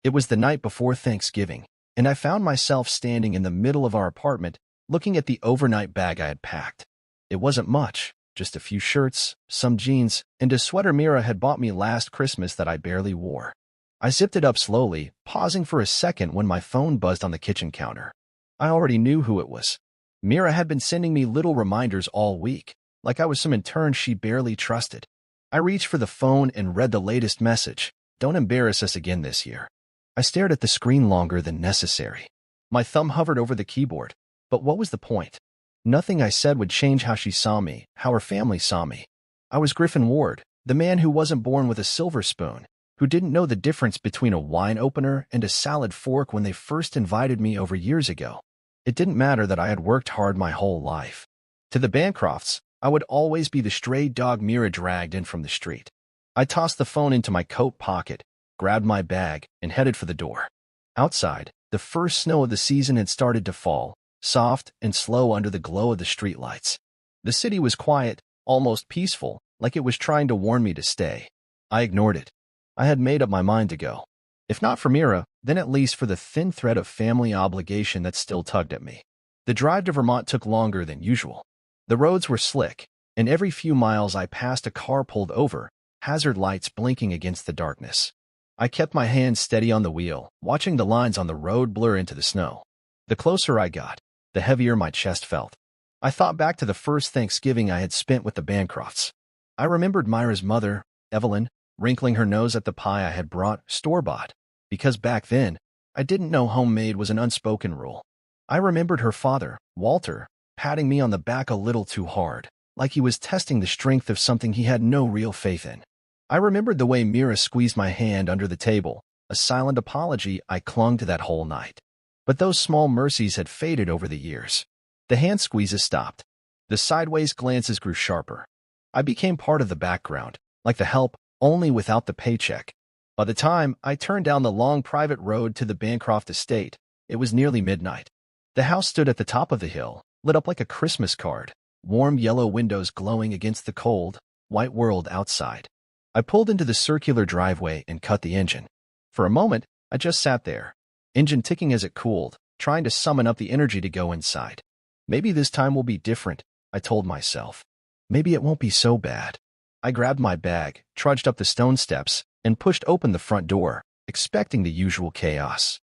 It was the night before Thanksgiving, and I found myself standing in the middle of our apartment, looking at the overnight bag I had packed. It wasn't much, just a few shirts, some jeans, and a sweater Mira had bought me last Christmas that I barely wore. I zipped it up slowly, pausing for a second when my phone buzzed on the kitchen counter. I already knew who it was. Mira had been sending me little reminders all week, like I was some intern she barely trusted. I reached for the phone and read the latest message. "Don't embarrass us again this year." I stared at the screen longer than necessary. My thumb hovered over the keyboard. But what was the point? Nothing I said would change how she saw me, how her family saw me. I was Griffin Ward, the man who wasn't born with a silver spoon, who didn't know the difference between a wine opener and a salad fork when they first invited me over years ago. It didn't matter that I had worked hard my whole life. To the Bancrofts, I would always be the stray dog Mira dragged in from the street. I tossed the phone into my coat pocket, grabbed my bag, and headed for the door. Outside, the first snow of the season had started to fall, soft and slow under the glow of the streetlights. The city was quiet, almost peaceful, like it was trying to warn me to stay. I ignored it. I had made up my mind to go. If not for Mira, then at least for the thin thread of family obligation that still tugged at me. The drive to Vermont took longer than usual. The roads were slick, and every few miles I passed a car pulled over, hazard lights blinking against the darkness. I kept my hands steady on the wheel, watching the lines on the road blur into the snow. The closer I got, the heavier my chest felt. I thought back to the first Thanksgiving I had spent with the Bancrofts. I remembered Myra's mother, Evelyn, wrinkling her nose at the pie I had brought store-bought, because back then, I didn't know homemade was an unspoken rule. I remembered her father, Walter, patting me on the back a little too hard, like he was testing the strength of something he had no real faith in. I remembered the way Mira squeezed my hand under the table, a silent apology I clung to that whole night. But those small mercies had faded over the years. The hand squeezes stopped. The sideways glances grew sharper. I became part of the background, like the help, only without the paycheck. By the time I turned down the long private road to the Bancroft estate, it was nearly midnight. The house stood at the top of the hill, lit up like a Christmas card, warm yellow windows glowing against the cold, white world outside. I pulled into the circular driveway and cut the engine. For a moment, I just sat there, engine ticking as it cooled, trying to summon up the energy to go inside. Maybe this time will be different, I told myself. Maybe it won't be so bad. I grabbed my bag, trudged up the stone steps, and pushed open the front door, expecting the usual chaos.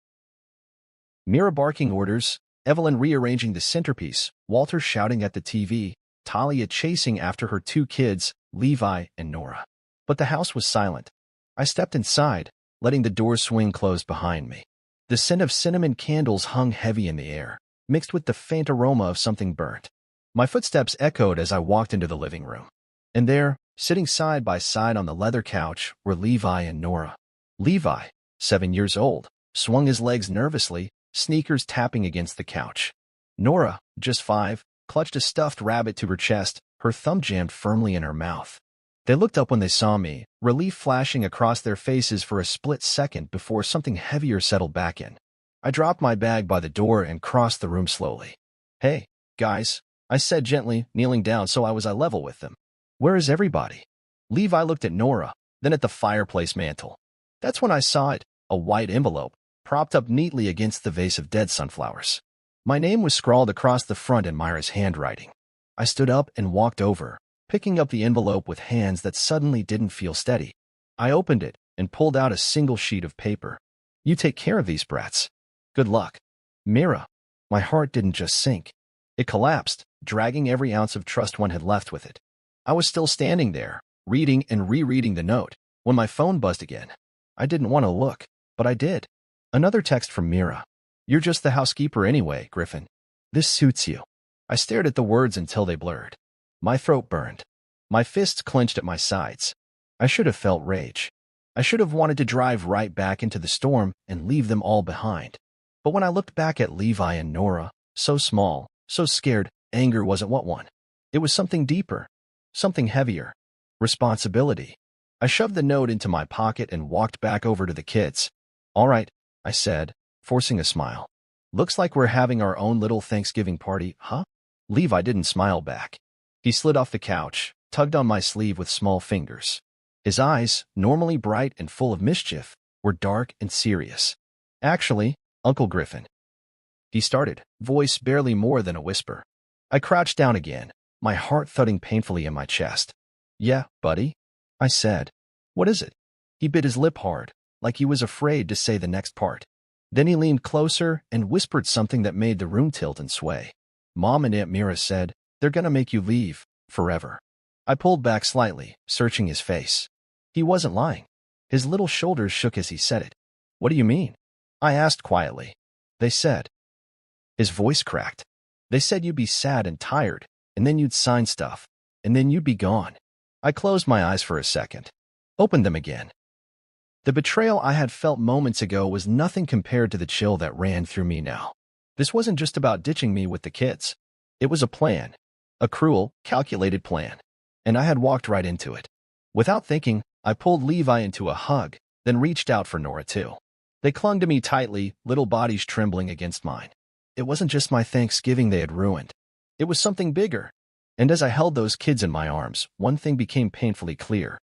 Mira barking orders, Evelyn rearranging the centerpiece, Walter shouting at the TV, Talia chasing after her two kids, Levi and Nora. But the house was silent. I stepped inside, letting the door swing closed behind me. The scent of cinnamon candles hung heavy in the air, mixed with the faint aroma of something burnt. My footsteps echoed as I walked into the living room. And there, sitting side by side on the leather couch, were Levi and Nora. Levi, 7 years old, swung his legs nervously, sneakers tapping against the couch. Nora, just 5, clutched a stuffed rabbit to her chest, her thumb jammed firmly in her mouth. They looked up when they saw me, relief flashing across their faces for a split second before something heavier settled back in. I dropped my bag by the door and crossed the room slowly. "Hey, guys," I said gently, kneeling down so I was eye level with them. "Where is everybody?" Levi looked at Nora, then at the fireplace mantel. That's when I saw it, a white envelope, propped up neatly against the vase of dead sunflowers. My name was scrawled across the front in Myra's handwriting. I stood up and walked over, picking up the envelope with hands that suddenly didn't feel steady. I opened it and pulled out a single sheet of paper. "You take care of these brats. Good luck." Mira. My heart didn't just sink. It collapsed, dragging every ounce of trust one had left with it. I was still standing there, reading and rereading the note, when my phone buzzed again. I didn't want to look, but I did. Another text from Mira. "You're just the housekeeper anyway, Griffin. This suits you." I stared at the words until they blurred. My throat burned. My fists clenched at my sides. I should have felt rage. I should have wanted to drive right back into the storm and leave them all behind. But when I looked back at Levi and Nora, so small, so scared, anger wasn't what one. It was something deeper, something heavier. Responsibility. I shoved the note into my pocket and walked back over to the kids. "All right," I said, forcing a smile. "Looks like we're having our own little Thanksgiving party, huh?" Levi didn't smile back. He slid off the couch, tugged on my sleeve with small fingers. His eyes, normally bright and full of mischief, were dark and serious. "Actually, Uncle Griffin," he started, voice barely more than a whisper. I crouched down again, my heart thudding painfully in my chest. "Yeah, buddy?" I said. "What is it?" He bit his lip hard, like he was afraid to say the next part. Then he leaned closer and whispered something that made the room tilt and sway. "Mom and Aunt Mira said they're gonna make you leave, forever." I pulled back slightly, searching his face. He wasn't lying. His little shoulders shook as he said it. "What do you mean?" I asked quietly. "They said." His voice cracked. "They said you'd be sad and tired, and then you'd sign stuff, and then you'd be gone." I closed my eyes for a second, opened them again. The betrayal I had felt moments ago was nothing compared to the chill that ran through me now. This wasn't just about ditching me with the kids. It was a plan. A cruel, calculated plan. And I had walked right into it. Without thinking, I pulled Levi into a hug, then reached out for Nora too. They clung to me tightly, little bodies trembling against mine. It wasn't just my Thanksgiving they had ruined. It was something bigger. And as I held those kids in my arms, one thing became painfully clear.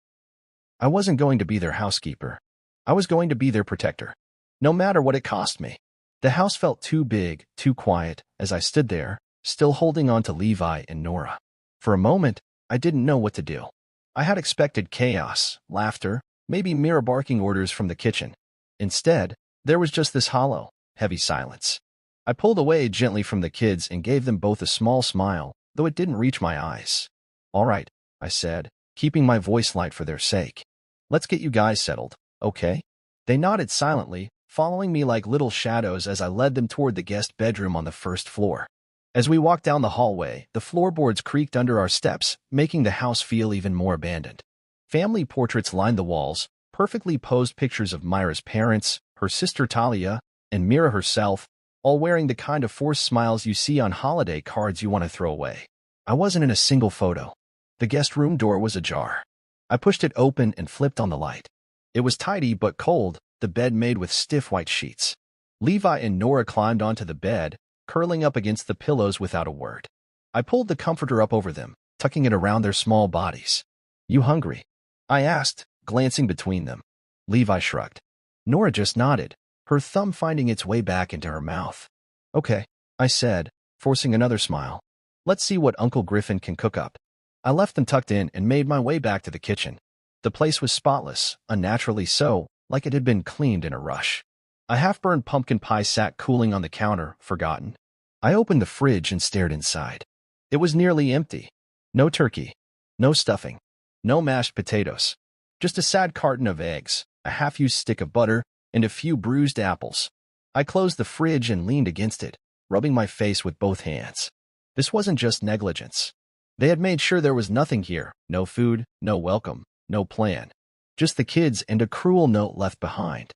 I wasn't going to be their housekeeper. I was going to be their protector, no matter what it cost me. The house felt too big, too quiet, as I stood there, still holding on to Levi and Nora. For a moment, I didn't know what to do. I had expected chaos, laughter, maybe Mira barking orders from the kitchen. Instead, there was just this hollow, heavy silence. I pulled away gently from the kids and gave them both a small smile, though it didn't reach my eyes. "All right," I said, keeping my voice light for their sake. "Let's get you guys settled, okay?" They nodded silently, following me like little shadows as I led them toward the guest bedroom on the first floor. As we walked down the hallway, the floorboards creaked under our steps, making the house feel even more abandoned. Family portraits lined the walls, perfectly posed pictures of Myra's parents, her sister Talia, and Mira herself, all wearing the kind of forced smiles you see on holiday cards you want to throw away. I wasn't in a single photo. The guest room door was ajar. I pushed it open and flipped on the light. It was tidy but cold, the bed made with stiff white sheets. Levi and Nora climbed onto the bed, curling up against the pillows without a word. I pulled the comforter up over them, tucking it around their small bodies. "You hungry?" I asked, glancing between them. Levi shrugged. Nora just nodded, her thumb finding its way back into her mouth. "Okay," I said, forcing another smile. "Let's see what Uncle Griffin can cook up." I left them tucked in and made my way back to the kitchen. The place was spotless, unnaturally so, like it had been cleaned in a rush. A half-burned pumpkin pie sat cooling on the counter, forgotten. I opened the fridge and stared inside. It was nearly empty. No turkey. No stuffing. No mashed potatoes. Just a sad carton of eggs, a half-used stick of butter, and a few bruised apples. I closed the fridge and leaned against it, rubbing my face with both hands. This wasn't just negligence. They had made sure there was nothing here, no food, no welcome, no plan. Just the kids and a cruel note left behind.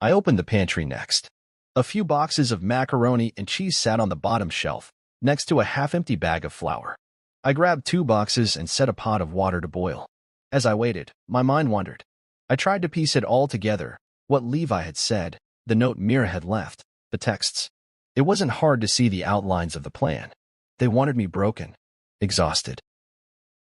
I opened the pantry next. A few boxes of macaroni and cheese sat on the bottom shelf, next to a half-empty bag of flour. I grabbed 2 boxes and set a pot of water to boil. As I waited, my mind wandered. I tried to piece it all together, what Levi had said, the note Mira had left, the texts. It wasn't hard to see the outlines of the plan. They wanted me broken, exhausted,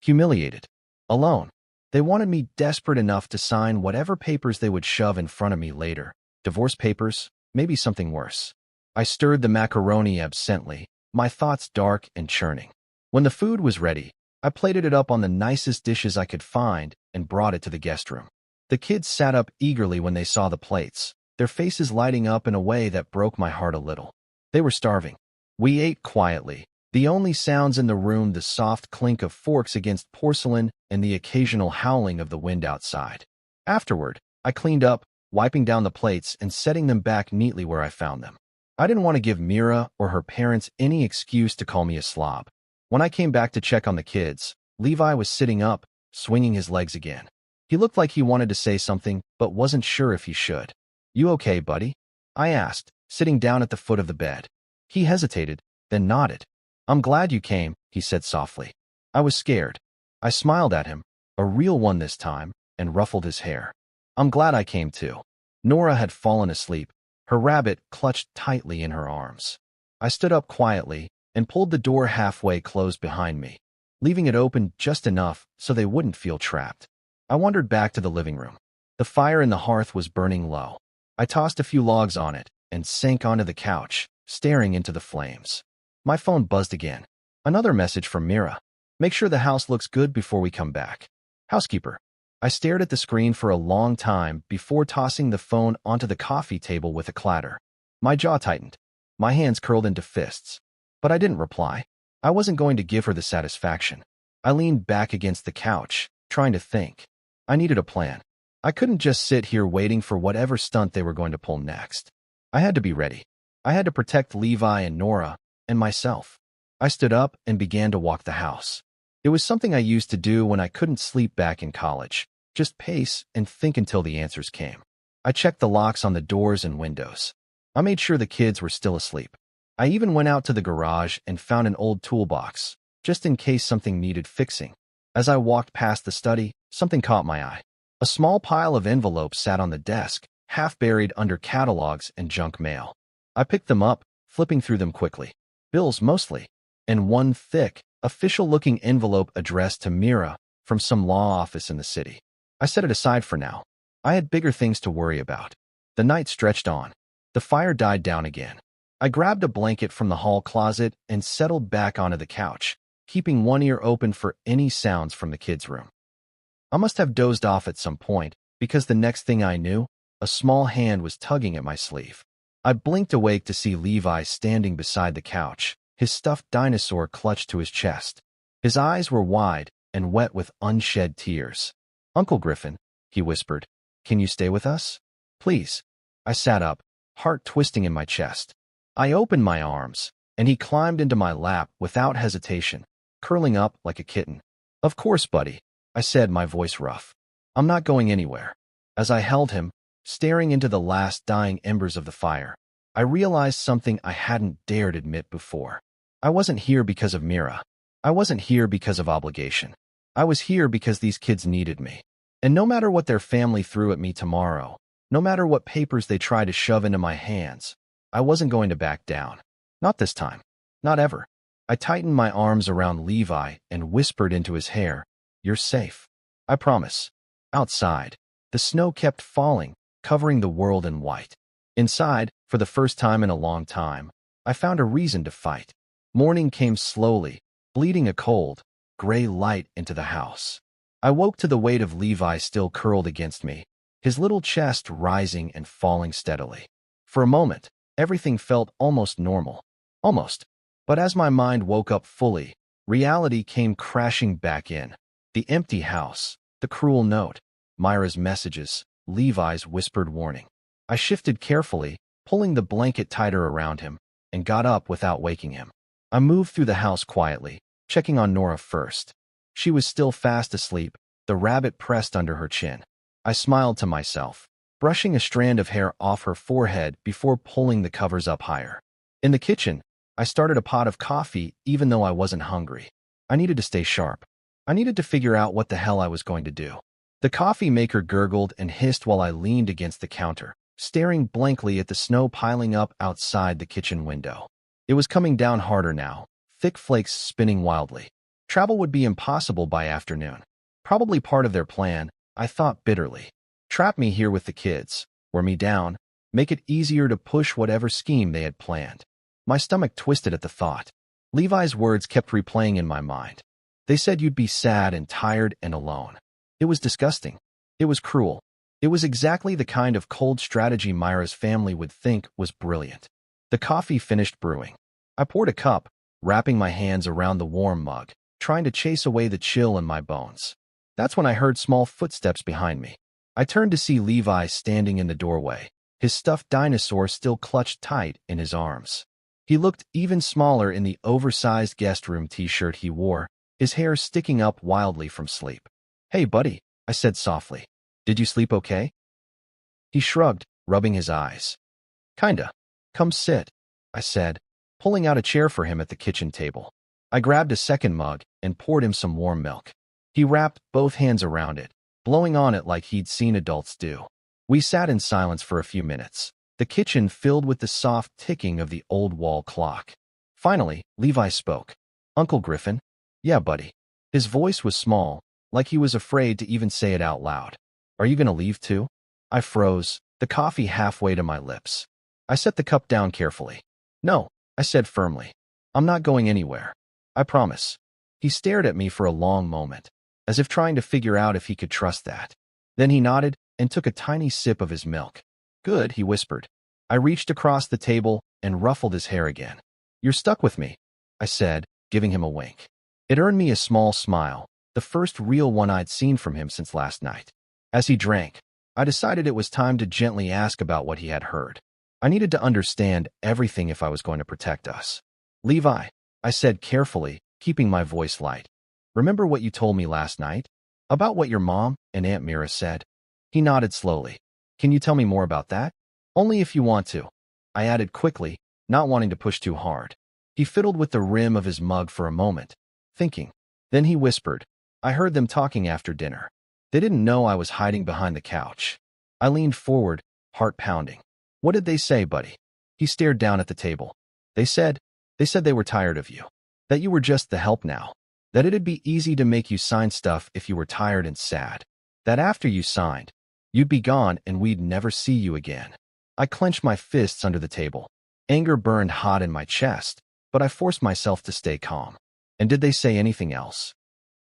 humiliated, alone. They wanted me desperate enough to sign whatever papers they would shove in front of me later. Divorce papers, maybe something worse. I stirred the macaroni absently, my thoughts dark and churning. When the food was ready, I plated it up on the nicest dishes I could find and brought it to the guest room. The kids sat up eagerly when they saw the plates, their faces lighting up in a way that broke my heart a little. They were starving. We ate quietly, the only sounds in the room the soft clink of forks against porcelain and the occasional howling of the wind outside. Afterward, I cleaned up, wiping down the plates and setting them back neatly where I found them. I didn't want to give Mira or her parents any excuse to call me a slob. When I came back to check on the kids, Levi was sitting up, swinging his legs again. He looked like he wanted to say something, but wasn't sure if he should. "You okay, buddy?" I asked, sitting down at the foot of the bed. He hesitated, then nodded. "I'm glad you came," he said softly. I was scared. I smiled at him, a real one this time, and ruffled his hair. "I'm glad I came too." Nora had fallen asleep, her rabbit clutched tightly in her arms. I stood up quietly and pulled the door halfway closed behind me, leaving it open just enough so they wouldn't feel trapped. I wandered back to the living room. The fire in the hearth was burning low. I tossed a few logs on it and sank onto the couch, staring into the flames. My phone buzzed again. Another message from Mira. Make sure the house looks good before we come back. Housekeeper. I stared at the screen for a long time before tossing the phone onto the coffee table with a clatter. My jaw tightened. My hands curled into fists. But I didn't reply. I wasn't going to give her the satisfaction. I leaned back against the couch, trying to think. I needed a plan. I couldn't just sit here waiting for whatever stunt they were going to pull next. I had to be ready. I had to protect Levi and Nora, and myself. I stood up and began to walk the house. It was something I used to do when I couldn't sleep back in college. Just pace and think until the answers came. I checked the locks on the doors and windows. I made sure the kids were still asleep. I even went out to the garage and found an old toolbox, just in case something needed fixing. As I walked past the study, something caught my eye. A small pile of envelopes sat on the desk, half buried under catalogs and junk mail. I picked them up, flipping through them quickly. Bills mostly, and one thick, official-looking envelope addressed to Mira from some law office in the city. I set it aside for now. I had bigger things to worry about. The night stretched on. The fire died down again. I grabbed a blanket from the hall closet and settled back onto the couch, keeping one ear open for any sounds from the kids' room. I must have dozed off at some point, because the next thing I knew, a small hand was tugging at my sleeve. I blinked awake to see Levi standing beside the couch, his stuffed dinosaur clutched to his chest. His eyes were wide and wet with unshed tears. Uncle Griffin, he whispered, can you stay with us? Please. I sat up, heart twisting in my chest. I opened my arms, and he climbed into my lap without hesitation, curling up like a kitten. Of course, buddy, I said, my voice rough. I'm not going anywhere. As I held him, staring into the last dying embers of the fire, I realized something I hadn't dared admit before. I wasn't here because of Mira. I wasn't here because of obligation. I was here because these kids needed me. And no matter what their family threw at me tomorrow, no matter what papers they tried to shove into my hands, I wasn't going to back down. Not this time. Not ever. I tightened my arms around Levi and whispered into his hair, you're safe. I promise. Outside, the snow kept falling, covering the world in white. Inside, for the first time in a long time, I found a reason to fight. Morning came slowly, bleeding a cold, gray light into the house. I woke to the weight of Levi still curled against me, his little chest rising and falling steadily. For a moment, everything felt almost normal. Almost. But as my mind woke up fully, reality came crashing back in. The empty house, the cruel note, Myra's messages, Levi's whispered warning. I shifted carefully, pulling the blanket tighter around him, and got up without waking him. I moved through the house quietly, checking on Nora first. She was still fast asleep, the rabbit pressed under her chin. I smiled to myself, brushing a strand of hair off her forehead before pulling the covers up higher. In the kitchen, I started a pot of coffee even though I wasn't hungry. I needed to stay sharp. I needed to figure out what the hell I was going to do. The coffee maker gurgled and hissed while I leaned against the counter, staring blankly at the snow piling up outside the kitchen window. It was coming down harder now, thick flakes spinning wildly. Travel would be impossible by afternoon. Probably part of their plan, I thought bitterly. Trap me here with the kids, wear me down, make it easier to push whatever scheme they had planned. My stomach twisted at the thought. Levi's words kept replaying in my mind. They said you'd be sad and tired and alone. It was disgusting. It was cruel. It was exactly the kind of cold strategy Myra's family would think was brilliant. The coffee finished brewing. I poured a cup, wrapping my hands around the warm mug, trying to chase away the chill in my bones. That's when I heard small footsteps behind me. I turned to see Levi standing in the doorway, his stuffed dinosaur still clutched tight in his arms. He looked even smaller in the oversized guest room t-shirt he wore, his hair sticking up wildly from sleep. Hey, buddy, I said softly. Did you sleep okay? He shrugged, rubbing his eyes. Kinda. Come sit, I said, pulling out a chair for him at the kitchen table. I grabbed a second mug and poured him some warm milk. He wrapped both hands around it, blowing on it like he'd seen adults do. We sat in silence for a few minutes, the kitchen filled with the soft ticking of the old wall clock. Finally, Levi spoke. Uncle Griffin? Yeah, buddy. His voice was small, like he was afraid to even say it out loud. Are you gonna leave too? I froze, the coffee halfway to my lips. I set the cup down carefully. No, I said firmly. I'm not going anywhere. I promise. He stared at me for a long moment, as if trying to figure out if he could trust that. Then he nodded and took a tiny sip of his milk. Good, he whispered. I reached across the table and ruffled his hair again. You're stuck with me, I said, giving him a wink. It earned me a small smile, the first real one I'd seen from him since last night. As he drank, I decided it was time to gently ask about what he had heard. I needed to understand everything if I was going to protect us. Levi, I said carefully, keeping my voice light. Remember what you told me last night? About what your mom and Aunt Mira said? He nodded slowly. Can you tell me more about that? Only if you want to. I added quickly, not wanting to push too hard. He fiddled with the rim of his mug for a moment, thinking. Then he whispered, I heard them talking after dinner. They didn't know I was hiding behind the couch. I leaned forward, heart pounding. What did they say, buddy? He stared down at the table. They said they were tired of you. That you were just the help now. That it'd be easy to make you sign stuff if you were tired and sad. That after you signed, you'd be gone and we'd never see you again. I clenched my fists under the table. Anger burned hot in my chest, but I forced myself to stay calm. And did they say anything else?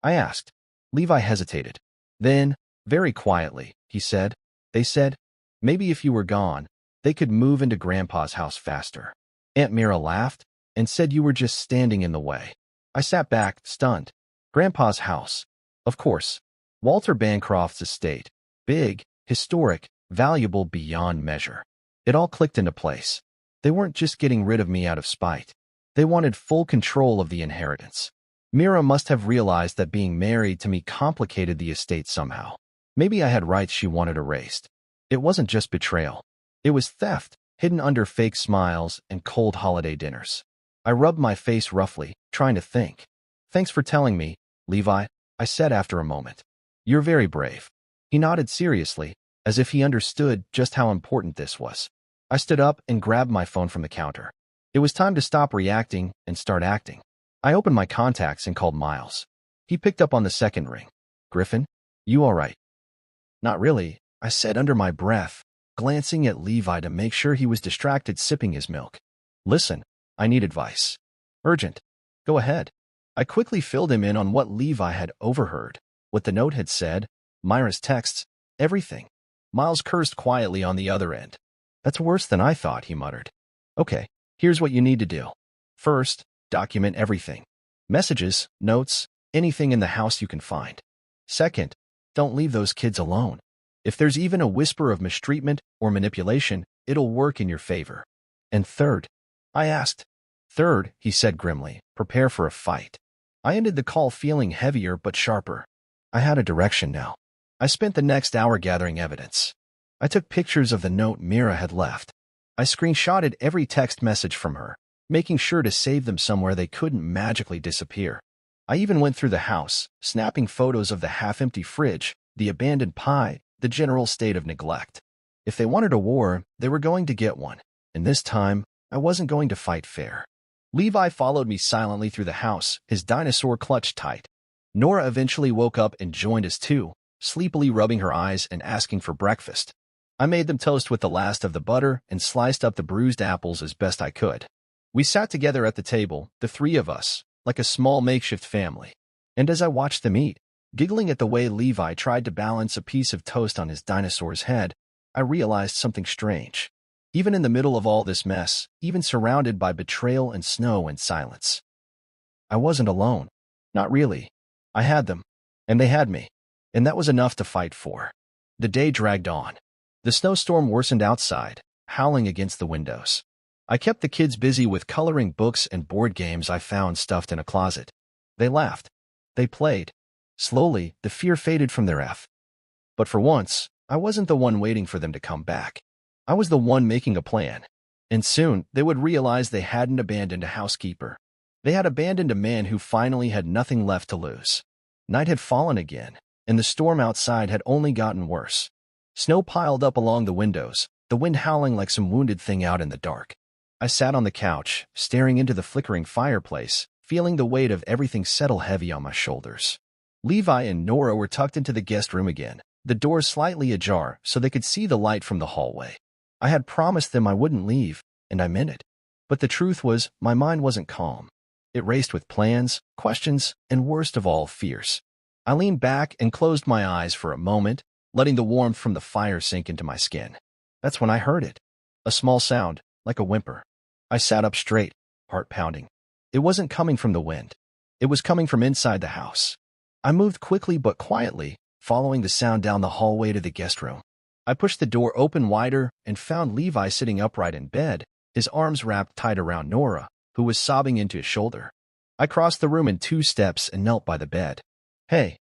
I asked. Levi hesitated. Then, very quietly, he said, they said, maybe if you were gone, they could move into Grandpa's house faster. Aunt Mira laughed and said you were just standing in the way. I sat back, stunned. Grandpa's house. Of course. Walter Bancroft's estate. Big, historic, valuable beyond measure. It all clicked into place. They weren't just getting rid of me out of spite. They wanted full control of the inheritance. Mira must have realized that being married to me complicated the estate somehow. Maybe I had rights she wanted erased. It wasn't just betrayal. It was theft, hidden under fake smiles and cold holiday dinners. I rubbed my face roughly, trying to think. Thanks for telling me, Levi, I said after a moment. You're very brave. He nodded seriously, as if he understood just how important this was. I stood up and grabbed my phone from the counter. It was time to stop reacting and start acting. I opened my contacts and called Miles. He picked up on the second ring. Griffin, you all right? Not really, I said under my breath, glancing at Levi to make sure he was distracted sipping his milk. Listen, I need advice. Urgent. Go ahead. I quickly filled him in on what Levi had overheard, what the note had said, Myra's texts, everything. Miles cursed quietly on the other end. That's worse than I thought, he muttered. Okay, here's what you need to do. First, document everything. Messages, notes, anything in the house you can find. Second, don't leave those kids alone. If there's even a whisper of mistreatment or manipulation, it'll work in your favor. And third, I asked. Third, he said grimly, prepare for a fight. I ended the call feeling heavier but sharper. I had a direction now. I spent the next hour gathering evidence. I took pictures of the note Mira had left. I screenshotted every text message from her, making sure to save them somewhere they couldn't magically disappear. I even went through the house, snapping photos of the half-empty fridge, the abandoned pie, the general state of neglect. If they wanted a war, they were going to get one, and this time, I wasn't going to fight fair. Levi followed me silently through the house, his dinosaur clutched tight. Nora eventually woke up and joined us too, sleepily rubbing her eyes and asking for breakfast. I made them toast with the last of the butter and sliced up the bruised apples as best I could. We sat together at the table, the three of us, like a small makeshift family. And as I watched them eat, giggling at the way Levi tried to balance a piece of toast on his dinosaur's head, I realized something strange. Even in the middle of all this mess, even surrounded by betrayal and snow and silence, I wasn't alone. Not really. I had them, and they had me, and that was enough to fight for. The day dragged on. The snowstorm worsened outside, howling against the windows. I kept the kids busy with coloring books and board games I found stuffed in a closet. They laughed. They played. Slowly, the fear faded from their F. But for once, I wasn't the one waiting for them to come back. I was the one making a plan. And soon, they would realize they hadn't abandoned a housekeeper. They had abandoned a man who finally had nothing left to lose. Night had fallen again, and the storm outside had only gotten worse. Snow piled up along the windows, the wind howling like some wounded thing out in the dark. I sat on the couch, staring into the flickering fireplace, feeling the weight of everything settle heavy on my shoulders. Levi and Nora were tucked into the guest room again, the door slightly ajar so they could see the light from the hallway. I had promised them I wouldn't leave, and I meant it. But the truth was, my mind wasn't calm. It raced with plans, questions, and worst of all, fears. I leaned back and closed my eyes for a moment, letting the warmth from the fire sink into my skin. That's when I heard it. A small sound, like a whimper. I sat up straight, heart pounding. It wasn't coming from the wind. It was coming from inside the house. I moved quickly but quietly, following the sound down the hallway to the guest room. I pushed the door open wider and found Levi sitting upright in bed, his arms wrapped tight around Nora, who was sobbing into his shoulder. I crossed the room in 2 steps and knelt by the bed. Hey,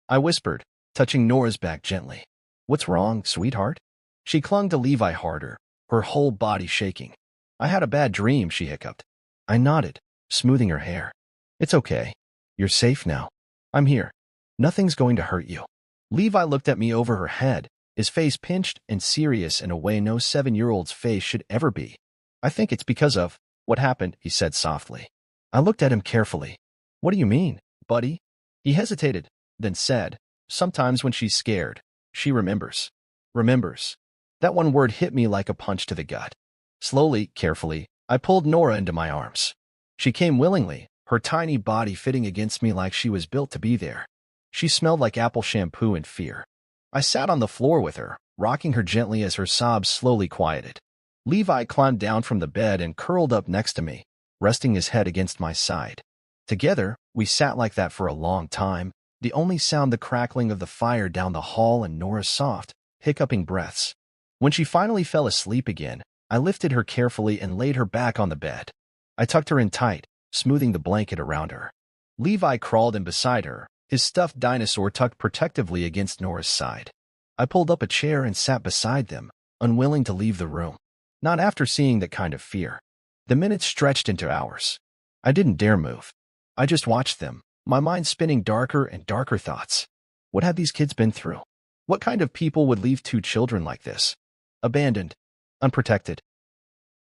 I whispered, touching Nora's back gently. What's wrong, sweetheart? She clung to Levi harder, her whole body shaking. I had a bad dream, she hiccuped. I nodded, smoothing her hair. It's okay. You're safe now. I'm here. Nothing's going to hurt you. Levi looked at me over her head, his face pinched and serious in a way no 7-year-old's face should ever be. I think it's because of what happened, he said softly. I looked at him carefully. What do you mean, buddy? He hesitated, then said, sometimes when she's scared, she remembers. Remembers. That one word hit me like a punch to the gut. Slowly, carefully, I pulled Nora into my arms. She came willingly, her tiny body fitting against me like she was built to be there. She smelled like apple shampoo and fear. I sat on the floor with her, rocking her gently as her sobs slowly quieted. Levi climbed down from the bed and curled up next to me, resting his head against my side. Together, we sat like that for a long time, the only sound the crackling of the fire down the hall and Nora's soft, hiccuping breaths. When she finally fell asleep again, I lifted her carefully and laid her back on the bed. I tucked her in tight, smoothing the blanket around her. Levi crawled in beside her, his stuffed dinosaur tucked protectively against Nora's side. I pulled up a chair and sat beside them, unwilling to leave the room. Not after seeing that kind of fear. The minutes stretched into hours. I didn't dare move. I just watched them, my mind spinning darker and darker thoughts. What had these kids been through? What kind of people would leave 2 children like this? Abandoned, unprotected,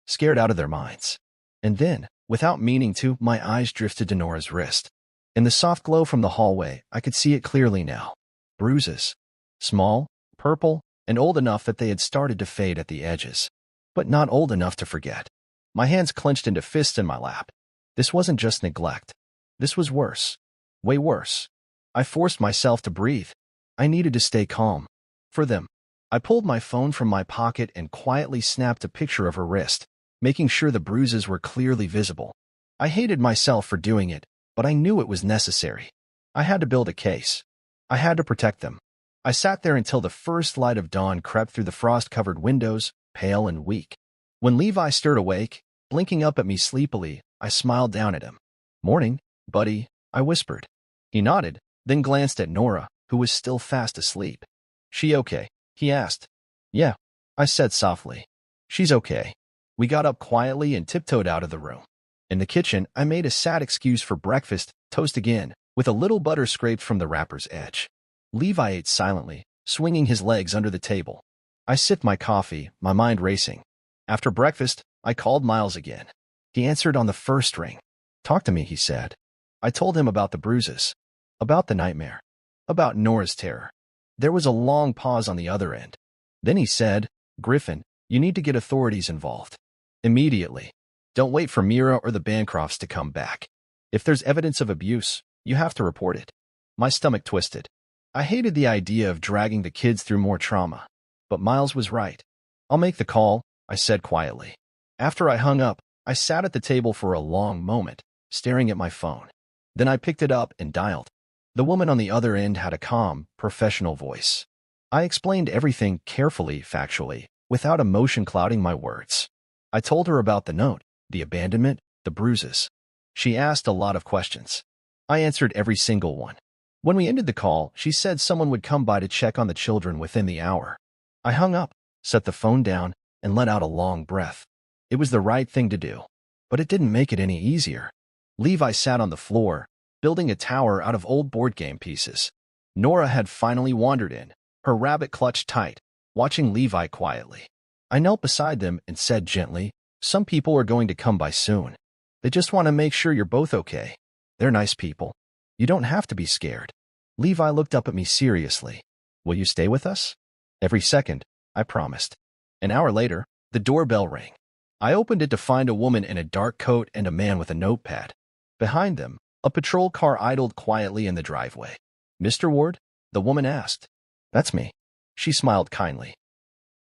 scared out of their minds. And then, without meaning to, my eyes drifted to Nora's wrist. In the soft glow from the hallway, I could see it clearly now. Bruises. Small, purple, and old enough that they had started to fade at the edges. But not old enough to forget. My hands clenched into fists in my lap. This wasn't just neglect. This was worse. Way worse. I forced myself to breathe. I needed to stay calm. For them. I pulled my phone from my pocket and quietly snapped a picture of her wrist, making sure the bruises were clearly visible. I hated myself for doing it, but I knew it was necessary. I had to build a case. I had to protect them. I sat there until the first light of dawn crept through the frost-covered windows, pale and weak. When Levi stirred awake, blinking up at me sleepily, I smiled down at him. Morning, buddy, I whispered. He nodded, then glanced at Nora, who was still fast asleep. She okay? He asked. Yeah, I said softly. She's okay. We got up quietly and tiptoed out of the room. In the kitchen, I made a sad excuse for breakfast, toast again, with a little butter scraped from the wrapper's edge. Levi ate silently, swinging his legs under the table. I sipped my coffee, my mind racing. After breakfast, I called Miles again. He answered on the first ring. Talk to me, he said. I told him about the bruises, about the nightmare, about Nora's terror. There was a long pause on the other end. Then he said, Griffin, you need to get authorities involved. Immediately. Don't wait for Mira or the Bancrofts to come back. If there's evidence of abuse, you have to report it. My stomach twisted. I hated the idea of dragging the kids through more trauma. But Miles was right. I'll make the call, I said quietly. After I hung up, I sat at the table for a long moment, staring at my phone. Then I picked it up and dialed. The woman on the other end had a calm, professional voice. I explained everything carefully, factually, without emotion clouding my words. I told her about the note, the abandonment, the bruises. She asked a lot of questions. I answered every single one. When we ended the call, she said someone would come by to check on the children within the hour. I hung up, set the phone down, and let out a long breath. It was the right thing to do. But it didn't make it any easier. Levi sat on the floor, building a tower out of old board game pieces. Nora had finally wandered in, her rabbit clutched tight, watching Levi quietly. I knelt beside them and said gently, some people are going to come by soon. They just want to make sure you're both okay. They're nice people. You don't have to be scared. Levi looked up at me seriously. Will you stay with us? Every second, I promised. An hour later, the doorbell rang. I opened it to find a woman in a dark coat and a man with a notepad. Behind them, a patrol car idled quietly in the driveway. Mr. Ward? The woman asked. That's me. She smiled kindly.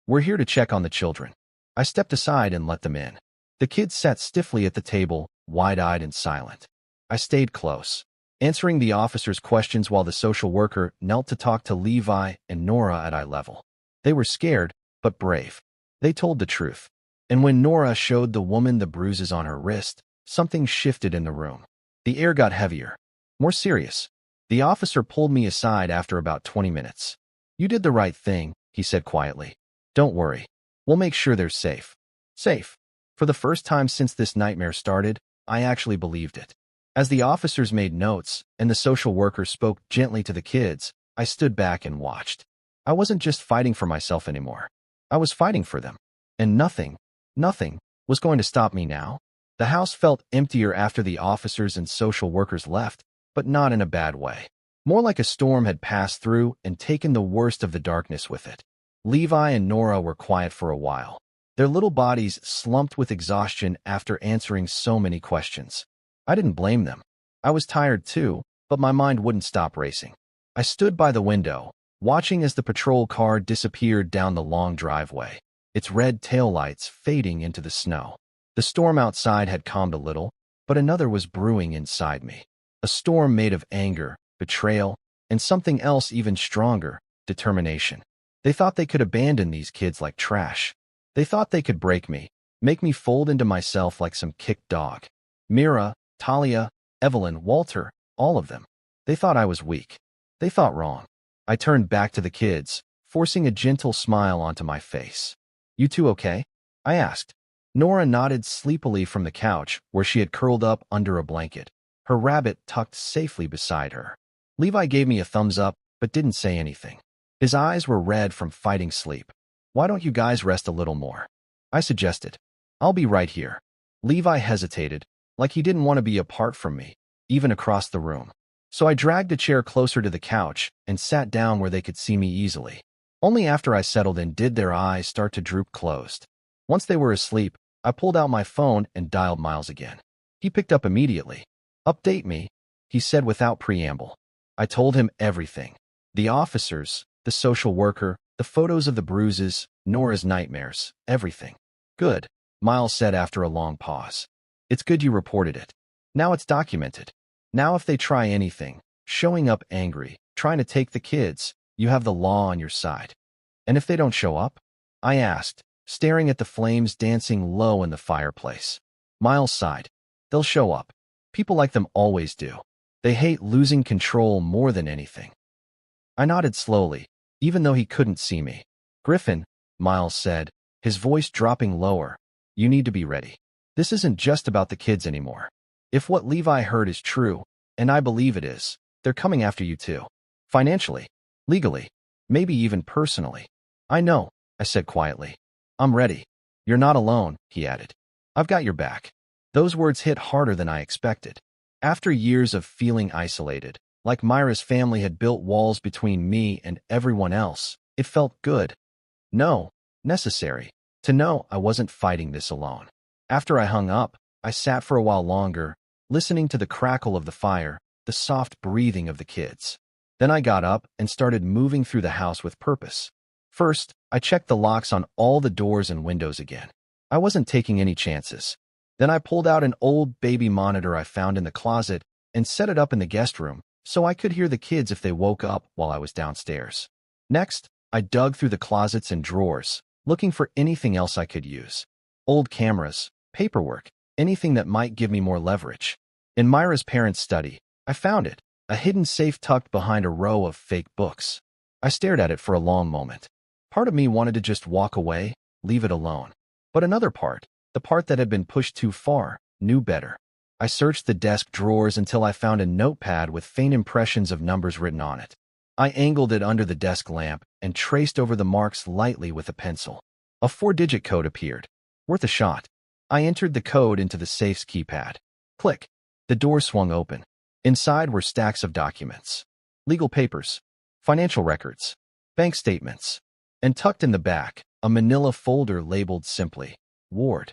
We're here to check on the children. I stepped aside and let them in. The kids sat stiffly at the table, wide-eyed and silent. I stayed close, answering the officer's questions while the social worker knelt to talk to Levi and Nora at eye level. They were scared, but brave. They told the truth. And when Nora showed the woman the bruises on her wrist, something shifted in the room. The air got heavier, more serious. The officer pulled me aside after about 20 minutes. You did the right thing, he said quietly. Don't worry. We'll make sure they're safe. Safe. For the first time since this nightmare started, I actually believed it. As the officers made notes and the social worker spoke gently to the kids, I stood back and watched. I wasn't just fighting for myself anymore. I was fighting for them. And nothing was going to stop me now. The house felt emptier after the officers and social workers left, but not in a bad way. More like a storm had passed through and taken the worst of the darkness with it. Levi and Nora were quiet for a while. Their little bodies slumped with exhaustion after answering so many questions. I didn't blame them. I was tired too, but my mind wouldn't stop racing. I stood by the window, watching as the patrol car disappeared down the long driveway, its red taillights fading into the snow. The storm outside had calmed a little, but another was brewing inside me. A storm made of anger, betrayal, and something else even stronger, determination. They thought they could abandon these kids like trash. They thought they could break me, make me fold into myself like some kicked dog. Mira, Talia, Evelyn, Walter, all of them. They thought I was weak. They thought wrong. I turned back to the kids, forcing a gentle smile onto my face. You two okay? I asked. Nora nodded sleepily from the couch, where she had curled up under a blanket, her rabbit tucked safely beside her. Levi gave me a thumbs up, but didn't say anything. His eyes were red from fighting sleep. Why don't you guys rest a little more? I suggested. I'll be right here. Levi hesitated, like he didn't want to be apart from me, even across the room. So I dragged a chair closer to the couch and sat down where they could see me easily. Only after I settled in did their eyes start to droop closed. Once they were asleep, I pulled out my phone and dialed Miles again. He picked up immediately. Update me, he said without preamble. I told him everything. The officers, the social worker, the photos of the bruises, Nora's nightmares, everything. Good, Miles said after a long pause. It's good you reported it. Now it's documented. Now if they try anything, showing up angry, trying to take the kids, you have the law on your side. And if they don't show up? I asked, staring at the flames dancing low in the fireplace. Miles sighed. They'll show up. People like them always do. They hate losing control more than anything. I nodded slowly, even though he couldn't see me. Griffin, Miles said, his voice dropping lower, you need to be ready. This isn't just about the kids anymore. If what Levi heard is true, and I believe it is, they're coming after you too. Financially, legally, maybe even personally. I know, I said quietly. I'm ready. You're not alone, he added. I've got your back. Those words hit harder than I expected. After years of feeling isolated, like Myra's family had built walls between me and everyone else, it felt good. No, necessary. To know I wasn't fighting this alone. After I hung up, I sat for a while longer, listening to the crackle of the fire, the soft breathing of the kids. Then I got up and started moving through the house with purpose. First, I checked the locks on all the doors and windows again. I wasn't taking any chances. Then I pulled out an old baby monitor I found in the closet and set it up in the guest room so I could hear the kids if they woke up while I was downstairs. Next, I dug through the closets and drawers, looking for anything else I could use. Old cameras, paperwork, anything that might give me more leverage. In Myra's parents' study, I found it, a hidden safe tucked behind a row of fake books. I stared at it for a long moment. Part of me wanted to just walk away, leave it alone. But another part, the part that had been pushed too far, knew better. I searched the desk drawers until I found a notepad with faint impressions of numbers written on it. I angled it under the desk lamp and traced over the marks lightly with a pencil. A 4-digit code appeared. Worth a shot. I entered the code into the safe's keypad. Click. The door swung open. Inside were stacks of documents. Legal papers. Financial records. bank statements, and tucked in the back, a manila folder labeled simply, Ward.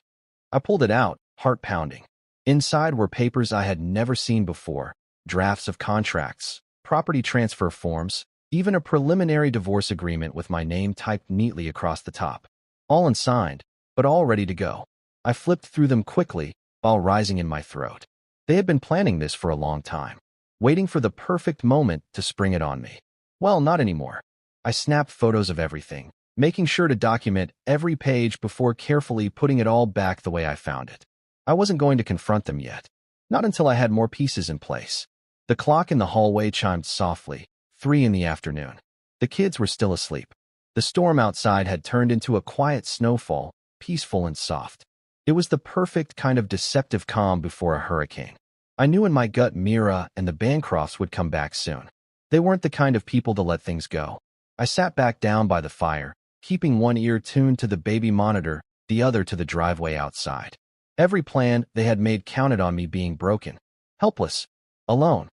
I pulled it out, heart pounding. Inside were papers I had never seen before, drafts of contracts, property transfer forms, even a preliminary divorce agreement with my name typed neatly across the top. All unsigned, but all ready to go. I flipped through them quickly, while rising in my throat. They had been planning this for a long time, waiting for the perfect moment to spring it on me. Well, not anymore. I snapped photos of everything, making sure to document every page before carefully putting it all back the way I found it. I wasn't going to confront them yet, not until I had more pieces in place. The clock in the hallway chimed softly, 3 in the afternoon. The kids were still asleep. The storm outside had turned into a quiet snowfall, peaceful and soft. It was the perfect kind of deceptive calm before a hurricane. I knew in my gut Mira and the Bancrofts would come back soon. They weren't the kind of people to let things go. I sat back down by the fire, keeping one ear tuned to the baby monitor, the other to the driveway outside. Every plan they had made counted on me being broken, helpless, alone.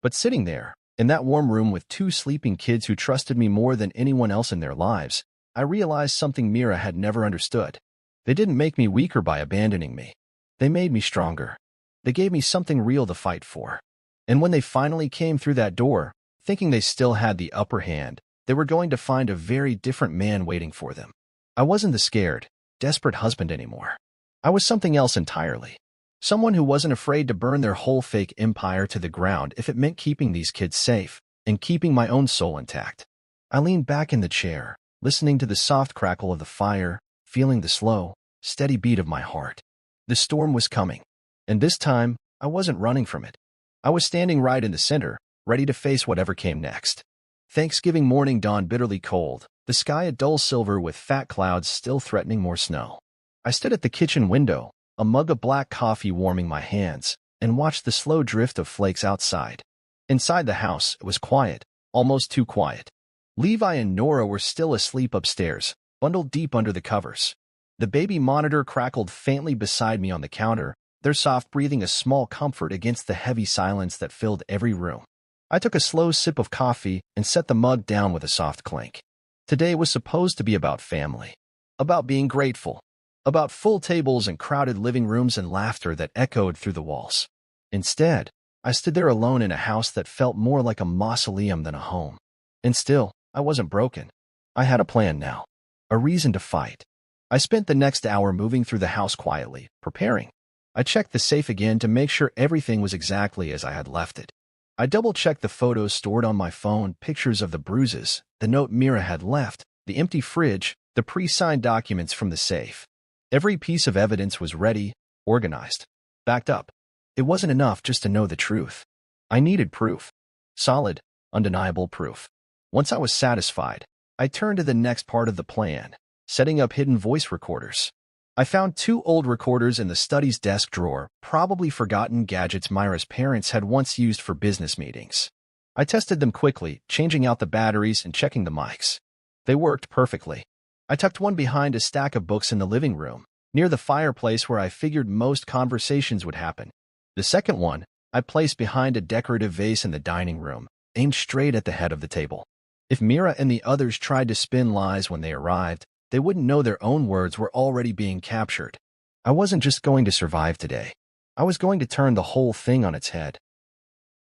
But sitting there, in that warm room with 2 sleeping kids who trusted me more than anyone else in their lives, I realized something Mira had never understood. They didn't make me weaker by abandoning me. They made me stronger. They gave me something real to fight for. And when they finally came through that door, thinking they still had the upper hand, they were going to find a very different man waiting for them. I wasn't the scared, desperate husband anymore. I was something else entirely. Someone who wasn't afraid to burn their whole fake empire to the ground if it meant keeping these kids safe and keeping my own soul intact. I leaned back in the chair, listening to the soft crackle of the fire, feeling the slow, steady beat of my heart. The storm was coming, and this time, I wasn't running from it. I was standing right in the center, ready to face whatever came next. Thanksgiving morning dawned bitterly cold, the sky a dull silver with fat clouds still threatening more snow. I stood at the kitchen window, a mug of black coffee warming my hands, and watched the slow drift of flakes outside. Inside the house, it was quiet, almost too quiet. Levi and Nora were still asleep upstairs, bundled deep under the covers. The baby monitor crackled faintly beside me on the counter, their soft breathing a small comfort against the heavy silence that filled every room. I took a slow sip of coffee and set the mug down with a soft clink. Today was supposed to be about family, about being grateful, about full tables and crowded living rooms and laughter that echoed through the walls. Instead, I stood there alone in a house that felt more like a mausoleum than a home. And still, I wasn't broken. I had a plan now, a reason to fight. I spent the next hour moving through the house quietly, preparing. I checked the safe again to make sure everything was exactly as I had left it. I double-checked the photos stored on my phone, pictures of the bruises, the note Mira had left, the empty fridge, the pre-signed documents from the safe. Every piece of evidence was ready, organized, backed up. It wasn't enough just to know the truth. I needed proof. Solid, undeniable proof. Once I was satisfied, I turned to the next part of the plan, setting up hidden voice recorders. I found 2 old recorders in the study's desk drawer, probably forgotten gadgets Myra's parents had once used for business meetings. I tested them quickly, changing out the batteries and checking the mics. They worked perfectly. I tucked one behind a stack of books in the living room, near the fireplace where I figured most conversations would happen. The second one, I placed behind a decorative vase in the dining room, aimed straight at the head of the table. If Mira and the others tried to spin lies when they arrived, they wouldn't know their own words were already being captured. I wasn't just going to survive today. I was going to turn the whole thing on its head.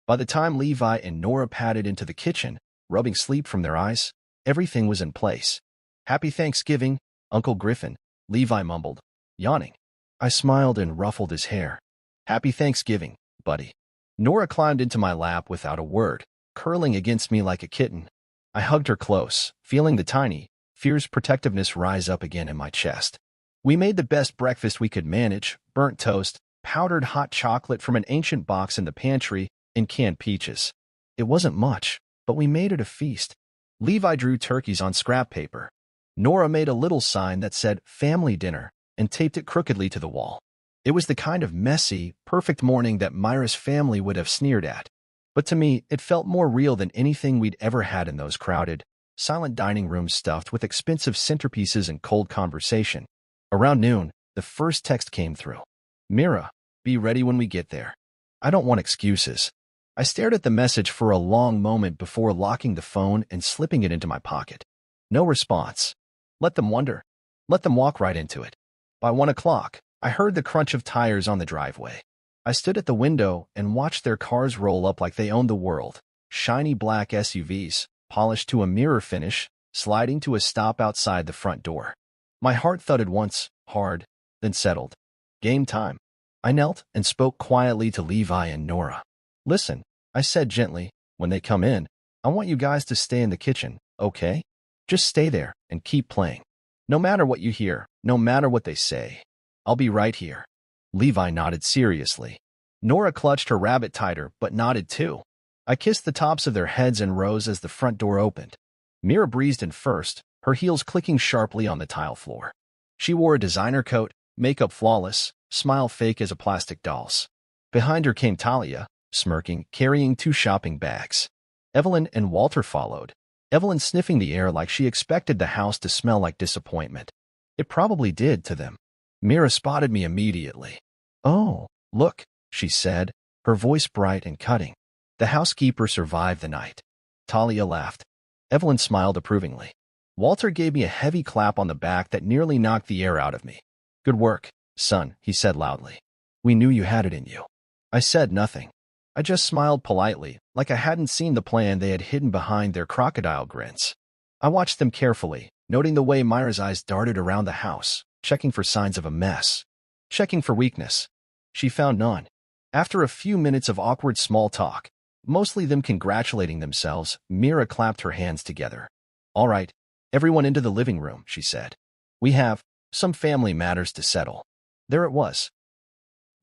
By the time Levi and Nora padded into the kitchen, rubbing sleep from their eyes, everything was in place. "Happy Thanksgiving, Uncle Griffin," Levi mumbled, yawning. I smiled and ruffled his hair. "Happy Thanksgiving, buddy." Nora climbed into my lap without a word, curling against me like a kitten. I hugged her close, feeling the tiny, fierce protectiveness rise up again in my chest. We made the best breakfast we could manage: burnt toast, powdered hot chocolate from an ancient box in the pantry, and canned peaches. It wasn't much, but we made it a feast. Levi drew turkeys on scrap paper. Nora made a little sign that said "family dinner" and taped it crookedly to the wall. It was the kind of messy, perfect morning that Myra's family would have sneered at. But to me, it felt more real than anything we'd ever had in those crowded, silent dining rooms stuffed with expensive centerpieces and cold conversation. Around noon, the first text came through. "Mira, be ready when we get there. I don't want excuses." I stared at the message for a long moment before locking the phone and slipping it into my pocket. No response. Let them wonder. Let them walk right into it. By 1 o'clock, I heard the crunch of tires on the driveway. I stood at the window and watched their cars roll up like they owned the world. Shiny black SUVs, polished to a mirror finish, sliding to a stop outside the front door. My heart thudded once, hard, then settled. Game time. I knelt and spoke quietly to Levi and Nora. Listen, I said gently, when they come in, I want you guys to stay in the kitchen, okay? Just stay there and keep playing. No matter what you hear, no matter what they say, I'll be right here. Levi nodded seriously. Nora clutched her rabbit tighter, but nodded too. I kissed the tops of their heads and rose as the front door opened. Mira breezed in first, her heels clicking sharply on the tile floor. She wore a designer coat, makeup flawless, smile fake as a plastic doll's. Behind her came Talia, smirking, carrying 2 shopping bags. Evelyn and Walter followed, Evelyn sniffing the air like she expected the house to smell like disappointment. It probably did to them. Mira spotted me immediately. Oh, look, she said, her voice bright and cutting. The housekeeper survived the night. Talia laughed. Evelyn smiled approvingly. Walter gave me a heavy clap on the back that nearly knocked the air out of me. Good work, son, he said loudly. We knew you had it in you. I said nothing. I just smiled politely, like I hadn't seen the plan they had hidden behind their crocodile grins. I watched them carefully, noting the way Myra's eyes darted around the house, checking for signs of a mess, checking for weakness. She found none. After a few minutes of awkward small talk, mostly them congratulating themselves, Mira clapped her hands together. All right, everyone into the living room, she said. We have some family matters to settle. There it was.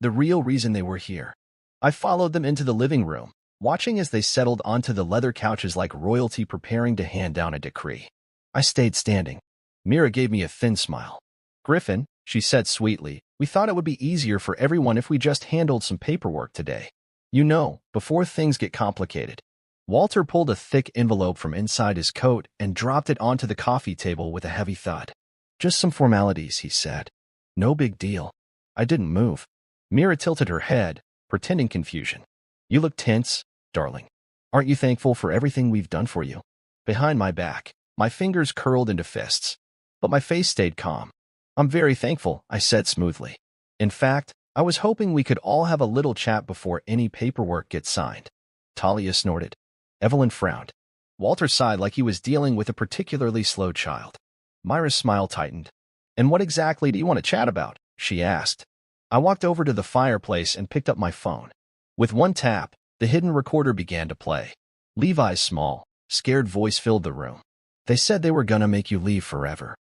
The real reason they were here. I followed them into the living room, watching as they settled onto the leather couches like royalty preparing to hand down a decree. I stayed standing. Mira gave me a thin smile. Griffin, she said sweetly, we thought it would be easier for everyone if we just handled some paperwork today. You know, before things get complicated. Walter pulled a thick envelope from inside his coat and dropped it onto the coffee table with a heavy thud. Just some formalities, he said. No big deal. I didn't move. Mira tilted her head, pretending confusion. You look tense, darling. Aren't you thankful for everything we've done for you? Behind my back, my fingers curled into fists, but my face stayed calm. I'm very thankful, I said smoothly. In fact, I was hoping we could all have a little chat before any paperwork gets signed. Talia snorted. Evelyn frowned. Walter sighed like he was dealing with a particularly slow child. Myra's smile tightened. And what exactly do you want to chat about? She asked. I walked over to the fireplace and picked up my phone. With one tap, the hidden recorder began to play. Levi's small, scared voice filled the room. They said they were gonna make you leave forever.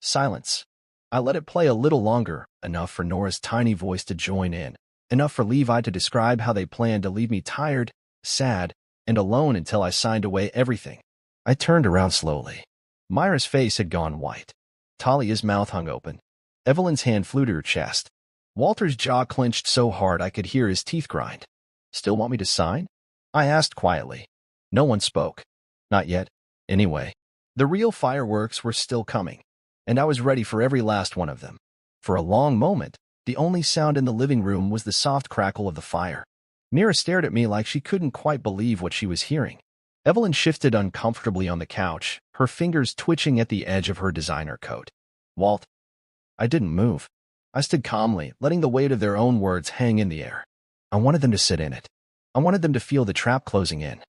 Silence. I let it play a little longer, enough for Nora's tiny voice to join in, enough for Levi to describe how they planned to leave me tired, sad, and alone until I signed away everything. I turned around slowly. Myra's face had gone white. Talia's mouth hung open. Evelyn's hand flew to her chest. Walter's jaw clenched so hard I could hear his teeth grind. Still want me to sign? I asked quietly. No one spoke. Not yet. Anyway, the real fireworks were still coming, and I was ready for every last one of them. For a long moment, the only sound in the living room was the soft crackle of the fire. Mira stared at me like she couldn't quite believe what she was hearing. Evelyn shifted uncomfortably on the couch, her fingers twitching at the edge of her designer coat. Walt. I didn't move. I stood calmly, letting the weight of their own words hang in the air. I wanted them to sit in it. I wanted them to feel the trap closing in.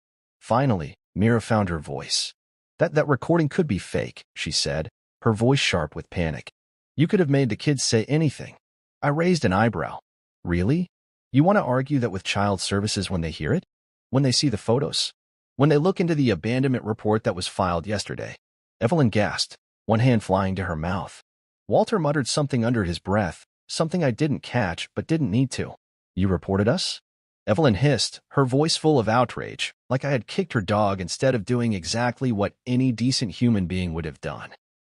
Finally, Mira found her voice. That recording could be fake, she said, her voice sharp with panic. You could have made the kids say anything. I raised an eyebrow. Really? You want to argue that with child services when they hear it? When they see the photos? When they look into the abandonment report that was filed yesterday? Evelyn gasped, one hand flying to her mouth. Walter muttered something under his breath, something I didn't catch but didn't need to. You reported us? Evelyn hissed, her voice full of outrage, like I had kicked her dog instead of doing exactly what any decent human being would have done.